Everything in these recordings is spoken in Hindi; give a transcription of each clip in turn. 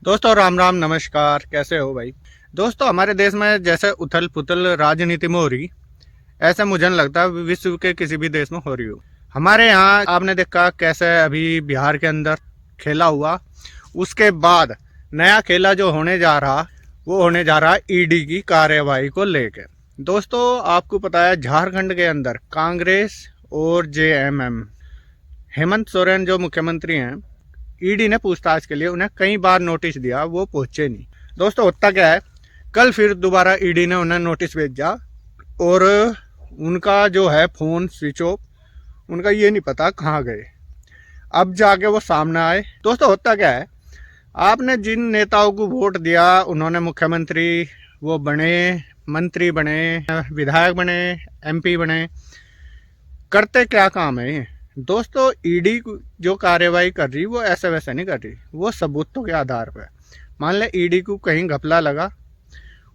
दोस्तों राम राम नमस्कार। कैसे हो भाई? दोस्तों हमारे देश में जैसे उथल पुथल राजनीति में हो रही, ऐसा मुझे नहीं लगता विश्व के किसी भी देश में हो रही हो। हमारे यहाँ आपने देखा कैसे अभी बिहार के अंदर खेला हुआ, उसके बाद नया खेला जो होने जा रहा वो होने जा रहा ईडी की कार्यवाही को लेकर। दोस्तों आपको पता है झारखंड के अंदर कांग्रेस और जेएमएम हेमंत सोरेन जो मुख्यमंत्री हैं, ईडी ने पूछताछ के लिए उन्हें कई बार नोटिस दिया, वो पहुंचे नहीं। दोस्तों होता क्या है, कल फिर दोबारा ईडी ने उन्हें नोटिस भेजा और उनका जो है फ़ोन स्विच ऑफ, उनका ये नहीं पता कहाँ गए। अब जाके वो सामने आए। दोस्तों होता क्या है, आपने जिन नेताओं को वोट दिया उन्होंने मुख्यमंत्री वो बने, मंत्री बने, विधायक बने, एमपी बने, करते क्या काम है ये? दोस्तों ईडी जो कार्यवाही कर रही वो ऐसे वैसे नहीं कर रही, वो सबूतों के आधार पर। मान ले ईडी को कहीं घपला लगा,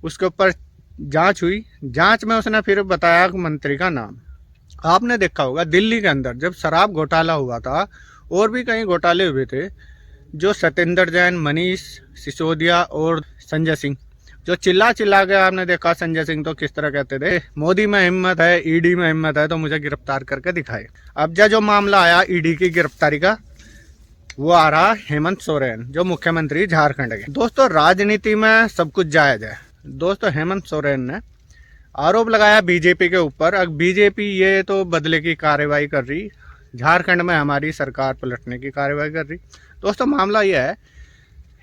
उसके ऊपर जांच हुई, जांच में उसने फिर बताया मंत्री का नाम। आपने देखा होगा दिल्ली के अंदर जब शराब घोटाला हुआ था और भी कई घोटाले हुए थे, जो सत्येंद्र जैन, मनीष सिसोदिया और संजय सिंह जो चिल्ला चिल्ला के, आपने देखा संजय सिंह तो किस तरह कहते थे, मोदी में हिम्मत है, ईडी में हिम्मत है तो मुझे गिरफ्तार करके दिखाए। अब जो मामला आया ईडी की गिरफ्तारी का, वो आ रहा हेमंत सोरेन जो मुख्यमंत्री झारखंड के। दोस्तों राजनीति में सब कुछ जायज है। दोस्तों हेमंत सोरेन ने आरोप लगाया बीजेपी के ऊपर। अब बीजेपी ये तो बदले की कार्रवाई कर रही, झारखंड में हमारी सरकार पलटने की कार्रवाई कर रही। दोस्तों मामला यह है,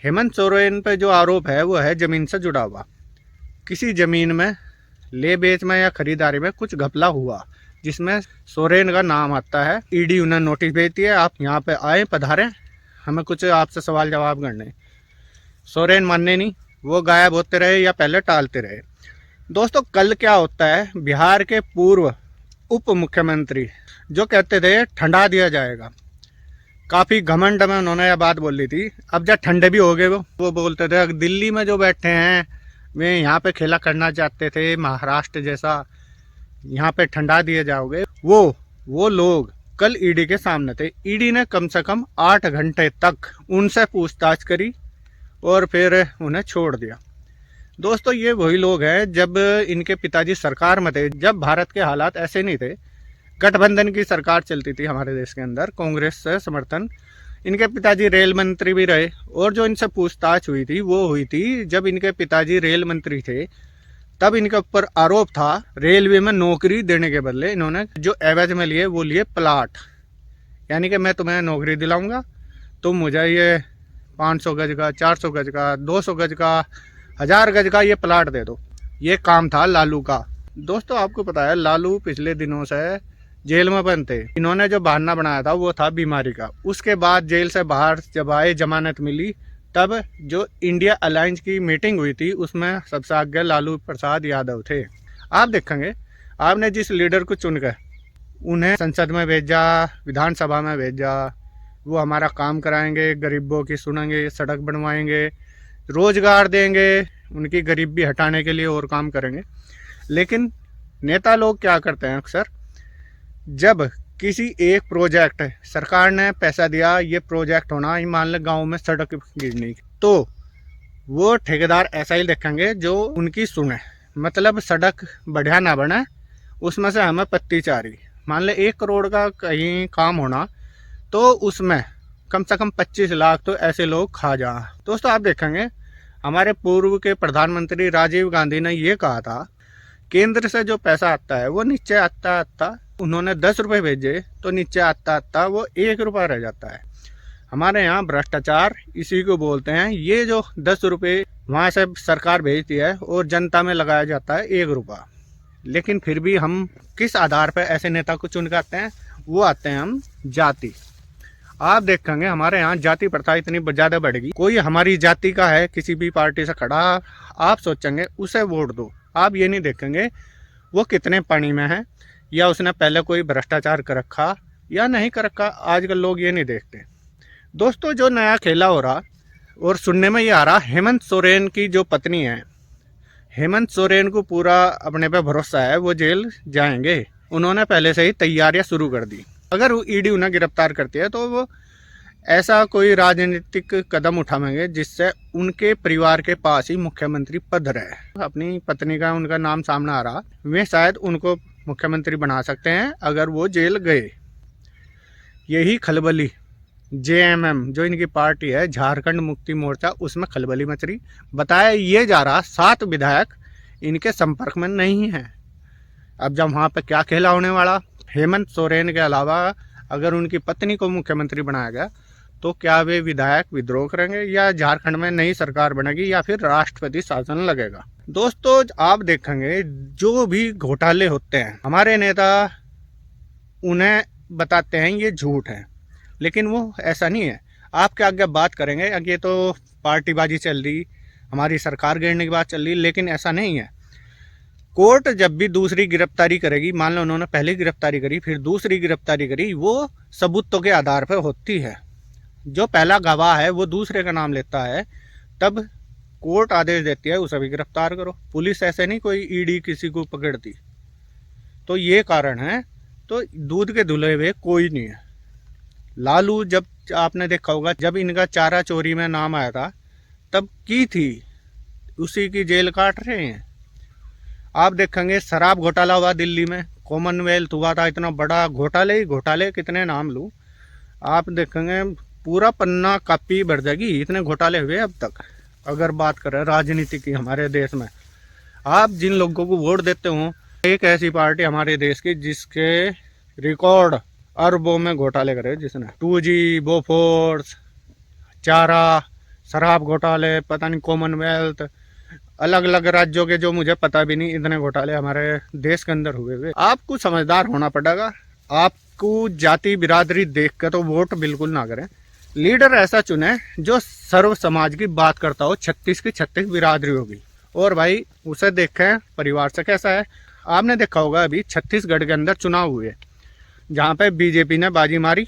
हेमंत सोरेन पे जो आरोप है वो है जमीन से जुड़ा हुआ। किसी जमीन में ले बेच में या खरीदारी में कुछ घपला हुआ जिसमें सोरेन का नाम आता है। ईडी उन्हें नोटिस भेजती है, आप यहाँ पे आए, पधारें, हमें कुछ आपसे सवाल जवाब करने। सोरेन मानने नहीं, वो गायब होते रहे या पहले टालते रहे। दोस्तों कल क्या होता है, बिहार के पूर्व उप मुख्यमंत्री जो कहते थे ठंडा दिया जाएगा, काफ़ी घमंड में उन्होंने यह बात बोली थी। अब जब ठंडे भी हो गए वो बोलते थे दिल्ली में जो बैठे हैं वे यहाँ पे खेला करना चाहते थे महाराष्ट्र जैसा, यहाँ पे ठंडा दिए जाओगे। वो लोग कल ईडी के सामने थे। ईडी ने कम से कम 8 घंटे तक उनसे पूछताछ करी और फिर उन्हें छोड़ दिया। दोस्तों ये वही लोग हैं जब इनके पिताजी सरकार में थे, जब भारत के हालात ऐसे नहीं थे, गठबंधन की सरकार चलती थी हमारे देश के अंदर, कांग्रेस से समर्थन। इनके पिताजी रेल मंत्री भी रहे और जो इनसे पूछताछ हुई थी वो हुई थी जब इनके पिताजी रेल मंत्री थे। तब इनके ऊपर आरोप था रेलवे में नौकरी देने के बदले इन्होंने जो एवज में लिए वो लिए प्लाट, यानी कि मैं तुम्हें नौकरी दिलाऊंगा, तुम मुझे ये 500 गज का, 400 गज का, 200 गज का, 1000 गज का ये प्लाट दे दो। ये काम था लालू का। दोस्तों आपको पता है लालू पिछले दिनों से जेल में बंद थे। इन्होंने जो बहाना बनाया था वो था बीमारी का। उसके बाद जेल से बाहर जब आए, जमानत मिली, तब जो इंडिया अलायंस की मीटिंग हुई थी उसमें सबसे आगे लालू प्रसाद यादव थे। आप देखेंगे, आपने जिस लीडर को चुनकर उन्हें संसद में भेजा, विधानसभा में भेजा, वो हमारा काम कराएंगे, गरीबों की सुनेंगे, सड़क बनवाएंगे, रोजगार देंगे, उनकी गरीबी हटाने के लिए और काम करेंगे। लेकिन नेता लोग क्या करते हैं अक्सर, जब किसी एक प्रोजेक्ट सरकार ने पैसा दिया, ये प्रोजेक्ट होना, मान लो गांव में सड़क गिरनी, तो वो ठेकेदार ऐसा ही देखेंगे जो उनकी सुने। मतलब सड़क बढ़िया ना बने, उसमें से हमें पत्ती चारी। मान ले 1 करोड़ का कहीं काम होना तो उसमें कम से कम 25 लाख तो ऐसे लोग खा जा। दोस्तों आप देखेंगे हमारे पूर्व के प्रधानमंत्री राजीव गांधी ने ये कहा था, केंद्र से जो पैसा आता है वो नीचे आता आता, उन्होंने 10 रुपये भेजे तो नीचे आता आता वो 1 रुपया रह जाता है। हमारे यहाँ भ्रष्टाचार इसी को बोलते हैं। ये जो 10 रुपये वहाँ से सरकार भेजती है और जनता में लगाया जाता है 1 रुपया। लेकिन फिर भी हम किस आधार पर ऐसे नेता को चुन के आते हैं, वो आते हैं हम जाति। आप देखेंगे हमारे यहाँ जाति प्रथा इतनी ज़्यादा बढ़ गई, कोई हमारी जाति का है किसी भी पार्टी से खड़ा, आप सोचेंगे उसे वोट दो। आप ये नहीं देखेंगे वो कितने पानी में है या उसने पहले कोई भ्रष्टाचार कर रखा या नहीं कर रखा, आजकल लोग ये नहीं देखते। दोस्तों जो नया खेला हो रहा और सुनने में ये आ रहा, हेमंत सोरेन की जो पत्नी है, हेमंत सोरेन को पूरा अपने पे भरोसा है वो जेल जाएंगे। उन्होंने पहले से ही तैयारियां शुरू कर दी। अगर ईडी उन्हें गिरफ्तार करती है तो वो ऐसा कोई राजनीतिक कदम उठाएंगे जिससे उनके परिवार के पास ही मुख्यमंत्री पद रहे। अपनी पत्नी का उनका नाम सामने आ रहा, वे शायद उनको मुख्यमंत्री बना सकते हैं अगर वो जेल गए। यही खलबली जेएमएम जो इनकी पार्टी है, झारखंड मुक्ति मोर्चा, उसमें खलबली मच रही। बताया ये जा रहा 7 विधायक इनके संपर्क में नहीं है। अब जब वहाँ पे क्या खेला होने वाला, हेमंत सोरेन के अलावा अगर उनकी पत्नी को मुख्यमंत्री बनाया गया तो क्या वे विधायक विद्रोह करेंगे या झारखंड में नई सरकार बनेगी या फिर राष्ट्रपति शासन लगेगा। दोस्तों आप देखेंगे जो भी घोटाले होते हैं हमारे नेता उन्हें बताते हैं ये झूठ है, लेकिन वो ऐसा नहीं है। आपके आगे बात करेंगे ये तो पार्टीबाजी चल रही, हमारी सरकार गिरने की बात चल रही, लेकिन ऐसा नहीं है। कोर्ट जब भी दूसरी गिरफ्तारी करेगी, मान लो उन्होंने पहली गिरफ्तारी करी फिर दूसरी गिरफ्तारी करी, वो सबूतों के आधार पर होती है। जो पहला गवाह है वो दूसरे का नाम लेता है, तब कोर्ट आदेश देती है उसे भी गिरफ्तार करो। पुलिस ऐसे नहीं कोई ईडी किसी को पकड़ती। तो ये कारण है। तो दूध के धुले हुए कोई नहीं है। लालू जब आपने देखा होगा जब इनका चारा चोरी में नाम आया था तब की थी, उसी की जेल काट रहे हैं। आप देखेंगे शराब घोटाला हुआ दिल्ली में, कॉमनवेल्थ हुआ था, इतना बड़ा घोटाले ही घोटाले, कितने नाम लूँ। आप देखेंगे पूरा पन्ना कापी भर जाएगी, इतने घोटाले हुए अब तक। अगर बात करें राजनीति की हमारे देश में, आप जिन लोगों को वोट देते हो, एक ऐसी पार्टी हमारे देश की जिसके रिकॉर्ड अरबों में घोटाले करे, जिसने 2G, बोफोर्स, चारा, शराब घोटाले, पता नहीं कॉमनवेल्थ, अलग अलग राज्यों के जो मुझे पता भी नहीं, इतने घोटाले हमारे देश के अंदर हुए। आपको समझदार होना पड़ेगा। आपको जाति बिरादरी देख कर तो वोट बिल्कुल ना करें। लीडर ऐसा चुने जो सर्व समाज की बात करता हो, 36 की 36 बिरादरी होगी। और भाई उसे देखें परिवार से कैसा है। आपने देखा होगा अभी छत्तीसगढ़ के अंदर चुनाव हुए जहाँ पे बीजेपी ने बाजी मारी,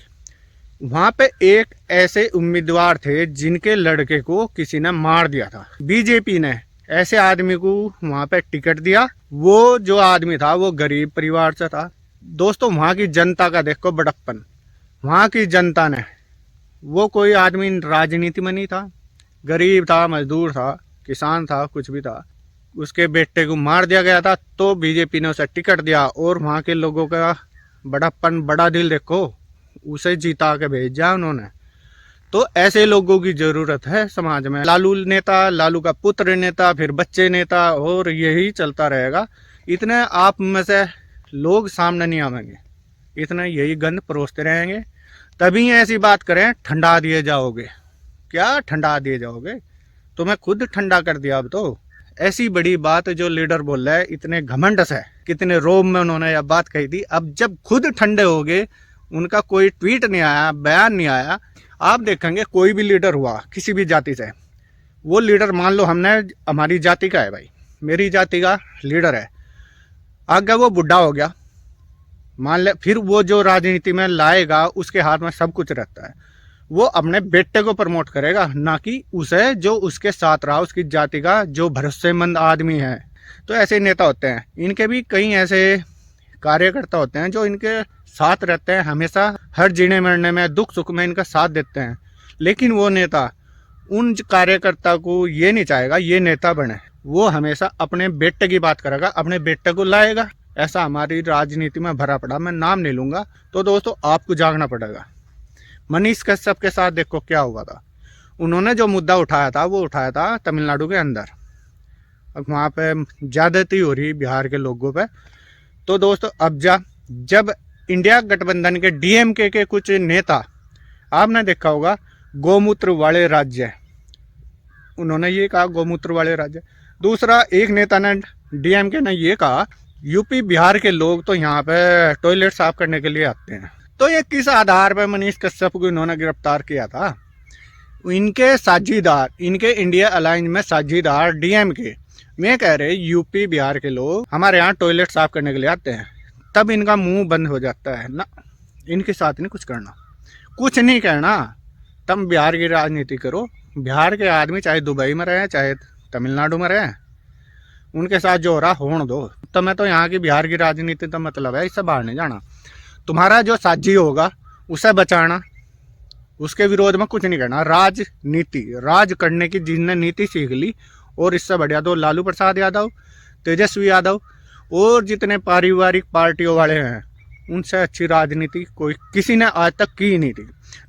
वहाँ पे एक ऐसे उम्मीदवार थे जिनके लड़के को किसी ने मार दिया था। बीजेपी ने ऐसे आदमी को वहाँ पे टिकट दिया। वो जो आदमी था वो गरीब परिवार से था। दोस्तों वहाँ की जनता का देखो बड़प्पन। वहाँ की जनता ने, वो कोई आदमी राजनीति में नहीं था, गरीब था, मजदूर था, किसान था, कुछ भी था, उसके बेटे को मार दिया गया था तो बीजेपी ने उसे टिकट दिया। और वहाँ के लोगों का बड़प्पन, बड़ा दिल देखो, उसे जीता के भेजा उन्होंने। तो ऐसे लोगों की जरूरत है समाज में। लालू नेता, लालू का पुत्र नेता, फिर बच्चे नेता, और यही चलता रहेगा। इतने आप में से लोग सामने नहीं आवेंगे, इतने यही गंद परोसते रहेंगे। तभी ऐसी बात करें ठंडा दिए जाओगे। क्या ठंडा दिए जाओगे? तुम्हें खुद ठंडा कर दिया अब तो। ऐसी बड़ी बात जो लीडर बोल रहा है इतने घमंड से, कितने रोब में उन्होंने यह बात कही थी। अब जब खुद ठंडे हो गए, उनका कोई ट्वीट नहीं आया, बयान नहीं आया। आप देखेंगे कोई भी लीडर हुआ किसी भी जाति से, वो लीडर मान लो हमने, हमारी जाति का है भाई, मेरी जाति का लीडर है, आगे वो बुढ़ा हो गया मान ले, फिर वो जो राजनीति में लाएगा उसके हाथ में सब कुछ रहता है। वो अपने बेटे को प्रमोट करेगा, ना कि उसे जो उसके साथ रहा, उसकी जाति का जो भरोसेमंद आदमी है। तो ऐसे नेता होते हैं। इनके भी कई ऐसे कार्यकर्ता होते हैं जो इनके साथ रहते हैं हमेशा, हर जीने मरने में, दुख सुख में इनका साथ देते हैं। लेकिन वो नेता उन कार्यकर्ता को ये नहीं चाहेगा ये नेता बने, वो हमेशा अपने बेटे की बात करेगा, अपने बेटे को लाएगा। ऐसा हमारी राजनीति में भरा पड़ा, मैं नाम नहीं लूंगा। तो दोस्तों आपको जागना पड़ेगा। मनीष कश्यप के साथ देखो क्या हुआ था। उन्होंने जो मुद्दा उठाया था वो उठाया था तमिलनाडु के अंदर, अब वहाँ पे ज्यादती हो रही बिहार के लोगों पे। तो दोस्तों अब जब इंडिया गठबंधन के डीएमके के कुछ नेता, आपने देखा होगा गौमूत्र वाले राज्य, उन्होंने ये कहा गौमूत्र वाले राज्य। दूसरा एक नेता ने डीएमके ने ये कहा यूपी बिहार के लोग तो यहाँ पे टॉयलेट साफ करने के लिए आते हैं। तो ये किस आधार पर मनीष कश्यप को इन्होंने गिरफ्तार किया था? इनके साझीदार, इनके इंडिया अलायंस में साझीदार डीएमके में कह रहे यूपी बिहार के लोग हमारे यहाँ टॉयलेट साफ करने के लिए आते हैं। तब इनका मुंह बंद हो जाता है ना, इनके साथ नहीं कुछ करना, कुछ नहीं कहना। तुम बिहार की राजनीति करो, बिहार के आदमी चाहे दुबई में रहे चाहे तमिलनाडु में रहे, उनके साथ जो हो रहा होने दो। तुम्हें तो यहाँ की बिहार की राजनीति तो मतलब है, इससे बाहर नहीं जाना। तुम्हारा जो साझी होगा उसे बचाना, उसके विरोध में कुछ नहीं करना। राजनीति, राज करने की जिसने नीति सीख ली, और इससे बढ़िया तो लालू प्रसाद यादव, तेजस्वी यादव और जितने पारिवारिक पार्टियों वाले हैं, उनसे अच्छी राजनीति कोई किसी ने आज तक की नहीं थी।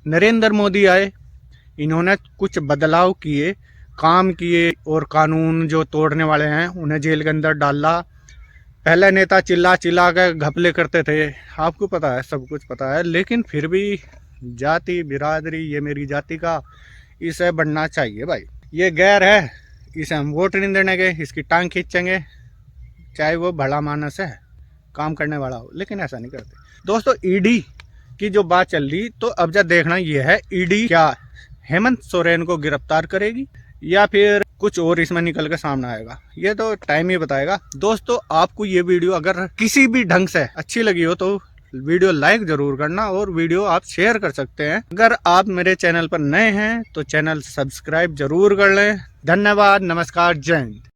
नरेंद्र मोदी आए, इन्होंने कुछ बदलाव किए, काम किए, और कानून जो तोड़ने वाले हैं उन्हें जेल के अंदर डाला। पहले नेता चिल्ला चिल्ला के घपले करते थे, आपको पता है, सब कुछ पता है, लेकिन फिर भी जाति बिरादरी, ये मेरी जाति का, इसे बढ़ना चाहिए भाई। ये गैर है, इसे हम वोट नहीं देने के, इसकी टांग खींचेंगे, चाहे वो भला मानस है, काम करने वाला हो, लेकिन ऐसा नहीं करते। दोस्तों, ईडी की जो बात चल रही, तो अब जब देखना ये है, ईडी क्या हेमंत सोरेन को गिरफ्तार करेगी या फिर कुछ और इसमें निकल के सामने आएगा, ये तो टाइम ही बताएगा। दोस्तों, आपको ये वीडियो अगर किसी भी ढंग से अच्छी लगी हो तो वीडियो लाइक जरूर करना, और वीडियो आप शेयर कर सकते हैं। अगर आप मेरे चैनल पर नए हैं तो चैनल सब्सक्राइब जरूर कर लें। धन्यवाद, नमस्कार, जय हिंद।